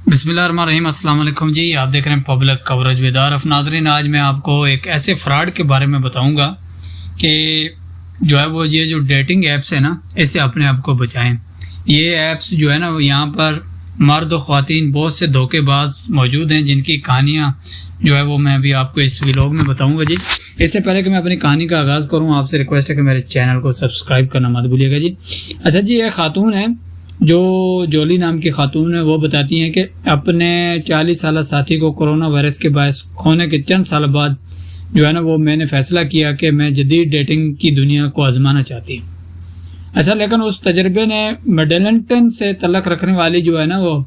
بسم اللہ الرحمن الرحیم۔ السلام علیکم جی، آپ دیکھ رہے ہیں پبلک کوریج ود عارف۔ ناظرین، آج میں آپ کو ایک ایسے فراڈ کے بارے میں بتاؤں گا کہ جو ہے وہ یہ جو ڈیٹنگ ایپس ہے نا، اس سے اپنے آپ کو بچائیں۔ یہ ایپس جو ہے نا، یہاں پر مرد و خواتین بہت سے دھوکے باز موجود ہیں، جن کی کہانیاں جو ہے وہ میں ابھی آپ کو اس ویلاگ میں بتاؤں گا جی۔ اس سے پہلے کہ میں اپنی کہانی کا آغاز کروں، آپ سے ریکویسٹ ہے کہ میرے چینل کو سبسکرائب کرنا مت بھولیے گا جی۔ اچھا جی، ایک خاتون ہے جو جولی نام کی خاتون ہے، وہ بتاتی ہیں کہ اپنے 40 سالہ ساتھی کو کرونا وائرس کے باعث کھونے کے چند سال بعد جو ہے نا وہ میں نے فیصلہ کیا کہ میں جدید ڈیٹنگ کی دنیا کو آزمانا چاہتی ہوں۔ اچھا، لیکن اس تجربے نے مڈلنٹن سے تعلق رکھنے والی جو ہے نا وہ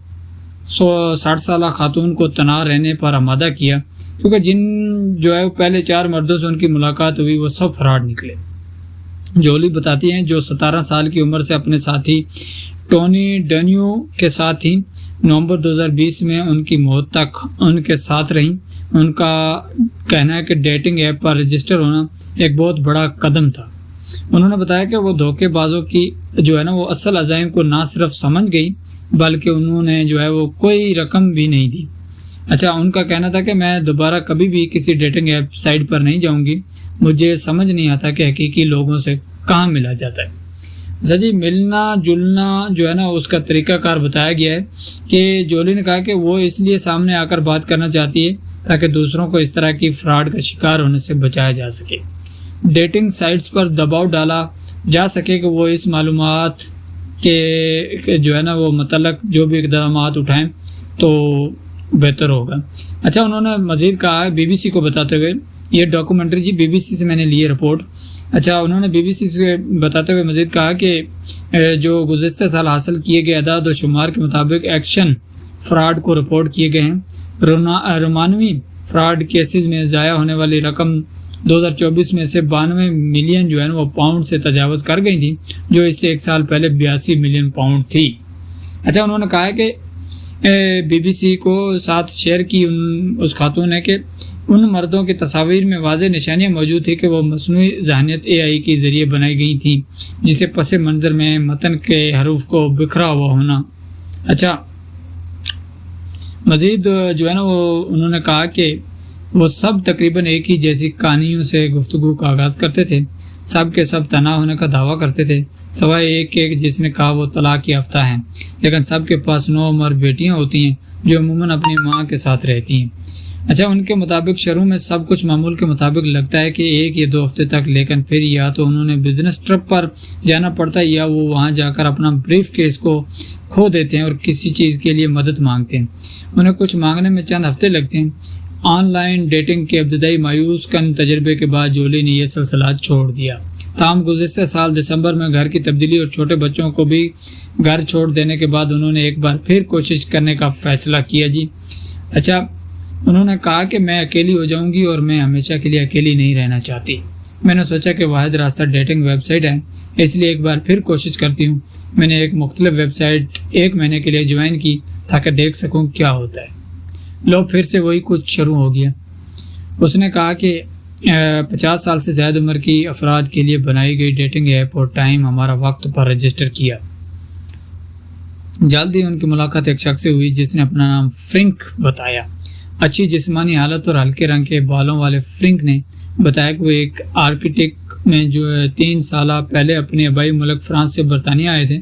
60 سالہ خاتون کو تنہا رہنے پر آمادہ کیا، کیونکہ جن جو ہے پہلے 4 مردوں سے ان کی ملاقات ہوئی وہ سب فراڈ نکلے۔ جولی بتاتی ہیں جو 17 سال کی عمر سے اپنے ساتھی ٹونی ڈینیو کے ساتھ ہی نومبر 2020 میں ان کی موت تک ان کے ساتھ رہیں۔ ان کا کہنا ہے کہ ڈیٹنگ ایپ پر رجسٹر ہونا ایک بہت بڑا قدم تھا۔ انہوں نے بتایا کہ وہ دھوکے بازوں کی جو ہے نا وہ اصل عزائم کو نہ صرف سمجھ گئی بلکہ انہوں نے جو ہے وہ کوئی رقم بھی نہیں دی۔ اچھا، ان کا کہنا تھا کہ میں دوبارہ کبھی بھی کسی ڈیٹنگ ایپ سائٹ پر نہیں جاؤں گی، مجھے سمجھ نہیں آتا کہ حقیقی لوگوں سے کہاں ملا جاتا ہے۔ اچھا جی، ملنا جلنا جو ہے نا اس کا طریقہ کار بتایا گیا ہے کہ جولی نے کہا کہ وہ اس لیے سامنے آ کر بات کرنا چاہتی ہے تاکہ دوسروں کو اس طرح کی فراڈ کا شکار ہونے سے بچایا جا سکے۔ ڈیٹنگ سائٹس پر دباؤ ڈالا جا سکے کہ وہ اس معلومات کے جو ہے نا وہ متعلق جو بھی اقدامات اٹھائیں تو بہتر ہوگا۔ اچھا، انہوں نے مزید کہا ہے بی بی سی کو بتاتے ہوئے، یہ ڈاکومنٹری جی بی بی سی سے میں نے لی ہے رپورٹ۔ اچھا، انہوں نے بی بی سی سے بتاتے ہوئے مزید کہا کہ جو گزشتہ سال حاصل کیے گئے اعداد و شمار کے مطابق ایکشن فراڈ کو رپورٹ کیے گئے ہیں۔ رومانوی فراڈ کیسز میں ضائع ہونے والی رقم 2024 میں سے 92 ملین جو ہے نا وہ پاؤنڈ سے تجاوز کر گئی تھی، جو اس سے 1 سال پہلے 82 ملین پاؤنڈ تھی۔ اچھا، انہوں نے کہا ہے کہ بی بی سی کو ساتھ شیئر کی اس خاتون نے کہ ان مردوں کی تصاویر میں واضح نشانیاں موجود تھیں کہ وہ مصنوعی ذہانت AI کے ذریعے بنائی گئی تھیں، جسے پس منظر میں متن کے حروف کو بکھرا ہوا ہونا۔ اچھا، مزید جو ہے نا وہ انہوں نے کہا کہ وہ سب تقریباً ایک ہی جیسی کہانیوں سے گفتگو کا آغاز کرتے تھے، سب کے سب تنہا ہونے کا دعویٰ کرتے تھے سوائے ایک جس نے کہا وہ طلاق یافتہ ہیں، لیکن سب کے پاس 9 عمر بیٹیاں ہوتی ہیں جو عموماً اپنی ماں کے ساتھ رہتی ہیں۔ اچھا، ان کے مطابق شروع میں سب کچھ معمول کے مطابق لگتا ہے کہ 1 یا 2 ہفتے تک، لیکن پھر یا تو انہوں نے بزنس ٹرپ پر جانا پڑتا ہے یا وہ وہاں جا کر اپنا بریف کیس کو کھو دیتے ہیں اور کسی چیز کے لیے مدد مانگتے ہیں۔ انہیں کچھ مانگنے میں چند ہفتے لگتے ہیں۔ آن لائن ڈیٹنگ کے ابتدائی مایوس کن تجربے کے بعد جولی نے یہ سلسلہ چھوڑ دیا۔ تاہم گزشتہ سال دسمبر میں گھر کی تبدیلی اور چھوٹے بچوں کو بھی گھر چھوڑ دینے کے بعد انہوں نے ایک بار پھر کوشش کرنے کا فیصلہ کیا جی۔ اچھا، انہوں نے کہا کہ میں اکیلی ہو جاؤں گی اور میں ہمیشہ کے لیے اکیلی نہیں رہنا چاہتی۔ میں نے سوچا کہ واحد راستہ ڈیٹنگ ویب سائٹ ہے، اس لیے ایک بار پھر کوشش کرتی ہوں۔ میں نے ایک مختلف ویب سائٹ 1 مہینے کے لیے جوائن کی تاکہ دیکھ سکوں کیا ہوتا ہے۔ لو، پھر سے وہی کچھ شروع ہو گیا۔ اس نے کہا کہ 50 سال سے زیادہ عمر کی افراد کے لیے بنائی گئی ڈیٹنگ ایپ اور ٹائم ہمارا وقت پر رجسٹر کیا۔ جلد ہی ان کی ملاقات ایک شخص سے ہوئی جس نے اپنا نام فرینک بتایا۔ اچھی جسمانی حالت اور ہلکے رنگ کے بالوں والے فرینک نے بتایا کہ وہ ایک آرکیٹیکٹ میں جو 3 سالہ پہلے اپنے آبائی ملک فرانس سے برطانیہ آئے تھے۔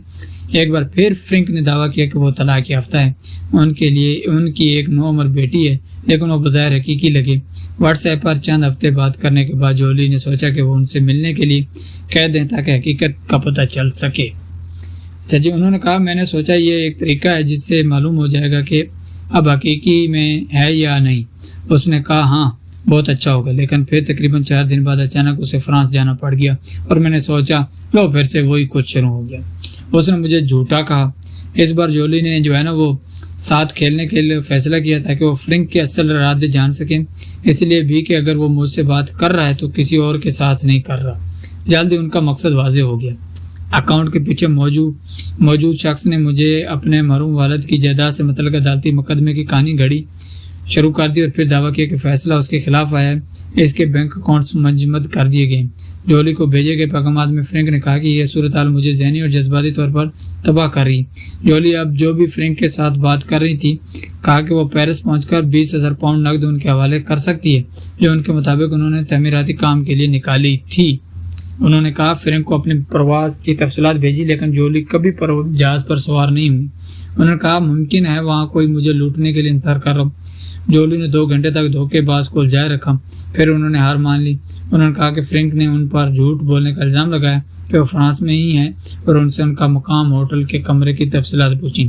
ایک بار پھر فرینک نے دعویٰ کیا کہ وہ طلاق یافتہ ہے، ان کی ایک 9 عمر بیٹی ہے، لیکن وہ بظاہر حقیقی لگے۔ واٹس ایپ پر چند ہفتے بات کرنے کے بعد جولی نے سوچا کہ وہ ان سے ملنے کے لیے کہہ دیں تاکہ حقیقت کا پتہ چل سکے۔ اچھا جی، انہوں نے کہا میں نے سوچا یہ ایک طریقہ ہے جس سے معلوم ہو جائے گا کہ اب حقیقی میں ہے یا نہیں۔ اس نے کہا ہاں، بہت اچھا ہوگا، لیکن پھر تقریباً 4 دن بعد اچانک اسے فرانس جانا پڑ گیا اور میں نے سوچا لو پھر سے وہی کچھ شروع ہو گیا۔ اس نے مجھے جھوٹا کہا۔ اس بار جولی نے جو ہے نا وہ ساتھ کھیلنے کے لیے فیصلہ کیا تھا کہ وہ فرینک کے اصل ارادے جان سکیں، اس لیے بھی کہ اگر وہ مجھ سے بات کر رہا ہے تو کسی اور کے ساتھ نہیں کر رہا۔ جلد ہی ان کا مقصد واضح ہو گیا۔ اکاؤنٹ کے پیچھے موجود شخص نے مجھے اپنے مرحوم والد کی جائیداد سے متعلق عدالتی مقدمے کی کہانی گھڑی شروع کر دی اور پھر دعویٰ کیا کہ فیصلہ اس کے خلاف آیا ہے۔ اس کے بینک اکاؤنٹس منجمد کر دیے گئے۔ جولی کو بھیجے گئے پیغامات میں فرینک نے کہا کہ یہ صورتحال مجھے ذہنی اور جذباتی طور پر تباہ کر رہی۔ جولی اب جو بھی فرینک کے ساتھ بات کر رہی تھی کہا کہ وہ پیرس پہنچ کر 20,000 پاؤنڈ نقد ان کے حوالے کر سکتی ہے جو ان کے مطابق انہوں نے تعمیراتی کام کے لیے نکالی تھی۔ انہوں نے کہا فرینک کو اپنی پرواز کی تفصیلات بھیجی لیکن جولی کبھی جہاز پر سوار نہیں ہوئی۔ انہوں نے کہا ممکن ہے وہاں کوئی مجھے لوٹنے کے لیے انتظار کر رہا ہو۔ جولی نے 2 گھنٹے تک دھوکے باز کو جائے رکھا، پھر انہوں نے ہار مان لی۔ انہوں نے کہا کہ فرینک نے ان پر جھوٹ بولنے کا الزام لگایا کہ وہ فرانس میں ہی ہیں اور ان سے ان کا مقام، ہوٹل کے کمرے کی تفصیلات پوچھیں۔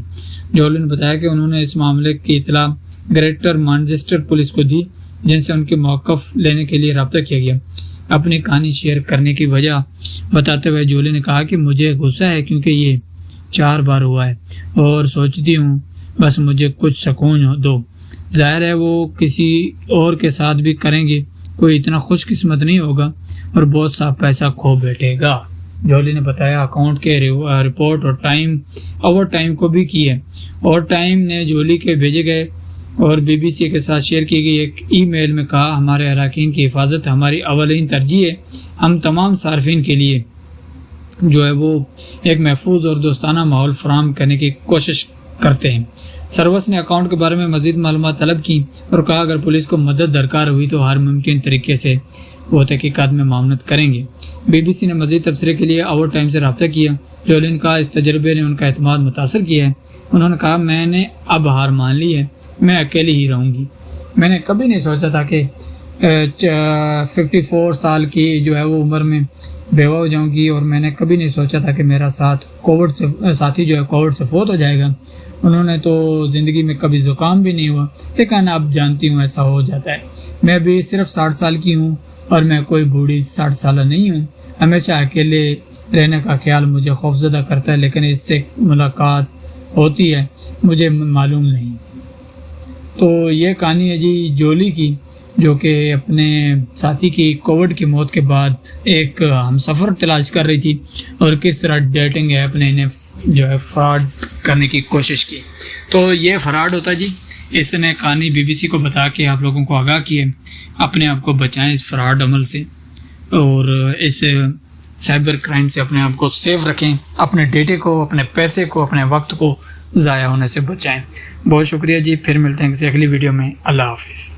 جولی نے بتایا کہ انہوں نے اس معاملے کی اطلاع گریٹر مانچسٹر پولیس کو دی جن سے ان کے موقف لینے کے لیے رابطہ کیا گیا۔ اپنی کہانی شیئر کرنے کی وجہ بتاتے ہوئے جولی نے کہا کہ مجھے غصہ ہے کیونکہ یہ 4 بار ہوا ہے اور سوچتی ہوں بس مجھے کچھ سکون دو۔ ظاہر ہے وہ کسی اور کے ساتھ بھی کریں گے، کوئی اتنا خوش قسمت نہیں ہوگا اور بہت سا پیسہ کھو بیٹھے گا۔ جولی نے بتایا اکاؤنٹ کے رپورٹ اور اوور ٹائم کو بھی کی ہے۔ اوور ٹائم نے جولی کے بھیجے گئے اور BBC کے ساتھ شیئر کی گئی ایک ای میل میں کہا ہمارے اراکین کی حفاظت ہماری اولین ترجیح ہے۔ ہم تمام صارفین کے لیے جو ہے وہ ایک محفوظ اور دوستانہ ماحول فراہم کرنے کی کوشش کرتے ہیں۔ سروس نے اکاؤنٹ کے بارے میں مزید معلومات طلب کی اور کہا اگر پولیس کو مدد درکار ہوئی تو ہر ممکن طریقے سے وہ تحقیقات میں معاونت کریں گے۔ BBC نے مزید تبصرے کے لیے اوور ٹائم سے رابطہ کیا۔ جولین کا اس تجربے نے ان کا اعتماد متاثر کیا ہے۔ انہوں نے کہا میں نے اب ہار مان لی ہے، میں اکیلی ہی رہوں گی۔ میں نے کبھی نہیں سوچا تھا کہ 54 سال کی جو ہے وہ عمر میں بیوہ ہو جاؤں گی، اور میں نے کبھی نہیں سوچا تھا کہ میرا ساتھی جو ہے کووڈ سے فوت ہو جائے گا۔ انہوں نے تو زندگی میں کبھی زکام بھی نہیں ہوا، لیکن اب جانتی ہوں ایسا ہو جاتا ہے۔ میں بھی صرف 60 سال کی ہوں اور میں کوئی بوڑھی 60 سالہ نہیں ہوں۔ ہمیشہ اکیلے رہنے کا خیال مجھے خوفزدہ کرتا ہے، لیکن اس سے ملاقات ہوتی ہے مجھے معلوم نہیں۔ تو یہ کہانی ہے جی جولی کی، جو کہ اپنے ساتھی کی کووڈ کی موت کے بعد ایک ہم سفر تلاش کر رہی تھی اور کس طرح ڈیٹنگ ایپ نے انہیں جو ہے فراڈ کرنے کی کوشش کی۔ تو یہ فراڈ ہوتا ہے جی۔ اس نے کہانی BBC کو بتا کے آپ لوگوں کو آگاہ کیے، اپنے آپ کو بچائیں اس فراڈ عمل سے اور اس سائبر کرائم سے اپنے آپ کو سیف رکھیں، اپنے ڈیٹے کو، اپنے پیسے کو، اپنے وقت کو ضائع ہونے سے بچائیں۔ بہت شکریہ جی، پھر ملتے ہیں کسی اگلی ویڈیو میں۔ اللہ حافظ۔